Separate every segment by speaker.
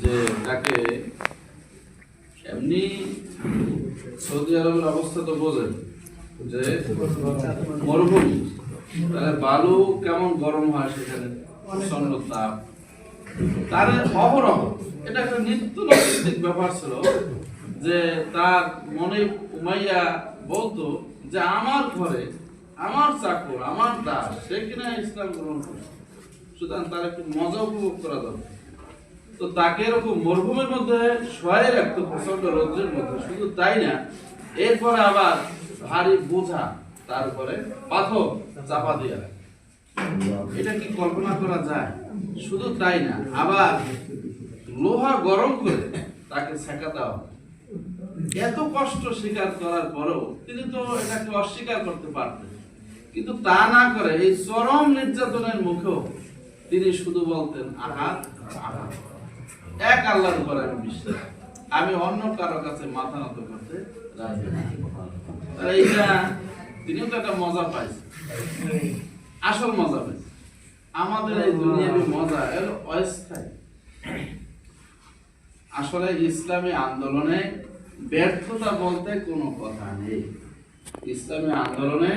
Speaker 1: যে তাকে এমনি সৌদি আরবের অবস্থা তো বোঝেন যে মরুভূমি, তাহলে বালু কেমন গরম হয় সেখানে, প্রচন্ড তাপ, তার অহরহ এটা একটা নিত্য নৈমিত্তিক ব্যাপার ছিল যে তার মনে উমাইয়া বলতো যে আমার ঘরে আমার চাকর আমার দাস সে কিনা ইসলাম গ্রহণ করে, সুতরাং তার একটু মজা উপভোগ করা দরকার। তো তাকে এরকম মরুভূমির মধ্যে শোয়াই রাখতো প্রচন্ড রৌদ্রের মধ্যে, শুধু তাই না এরপরে আবার ভারী বোঝা তার উপরে পাথর চাপা দিয়ে রাখে। এটা কি কল্পনা করা যায়? শুধু তাই না, আবার লোহা গরম করে তাকে সেকা দেওয়া। এত কষ্ট স্বীকার করার পরেও তিনি তো এটাকে অস্বীকার করতে পারতেন, কিন্তু তা না করে এই চরম নির্যাতনের মুখেও তিনি শুধু বলতেন আহাত আহাত, এক আল্লাহর উপর আমি বিশ্বাস, আমি অন্য কারো কাছে মাথা নত করতে রাজি না। এইটা তিনিও তো একটা মজা পাইছে, আসল মজা পাইছে। আমাদের এই দুনিয়াবি মজা এর অস্থায়ী। আসলে ইসলামী আন্দোলনে ব্যর্থতা বলতে কোনো কথা নেই, ইসলামী আন্দোলনে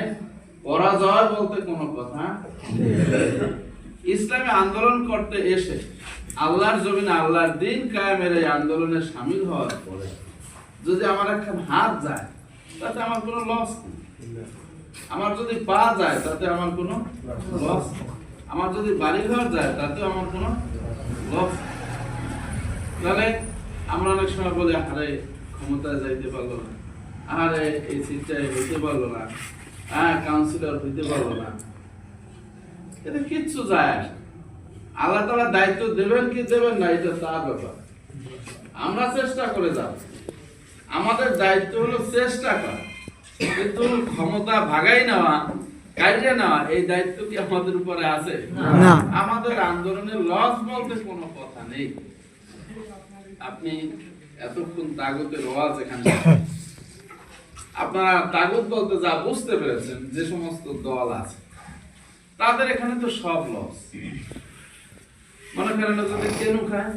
Speaker 1: পরাজয় বলতে কোনো কথা নেই। ইসলামী আন্দোলন করতে এসে আল্লাহর জমিনে আল্লাহর দিন কায়েমের এই আন্দোলনে শামিল হওয়ার পরে যদি আমার একখান হাত যায় তাতে আমার কোনো লস নেই, আমার যদি পা যায় তাতে আমার কোনো লস নেই, আমার যদি বাড়িঘর যায় তাতেও আমার কোনো লস নেই। তাহলে আমরা অনেক সময় বলি আরে ক্ষমতায় যাইতে পারলো না, আরে এই সিটটায় হইতে পারলো না, কাউন্সিলর হইতে পারলো না, এটা কিচ্ছু যায় আসে। আল্লাহ তাআলা দায়িত্ব দেবেন কি দেবেন না এটা তার ব্যাপার, আমরা চেষ্টা করে যাব। আমাদের দায়িত্ব হলো চেষ্টা করা, কিন্তু ক্ষমতা ভাগাই নেওয়া কাটিয়ে নেওয়া এই দায়িত্ব কি আমাদের উপরে আছে?
Speaker 2: না।
Speaker 1: আমাদের আন্দোলনের লস বলতে কোনো কথা নেই। আপনি এতক্ষণ তাগুতের ওয়াজ এখানে আপনারা তাগুত বলতে যা বুঝতে পেরেছেন, যে সমস্ত দল আছে তাদের এখানে তো সব লস। মনে করেন যদি কেন খায়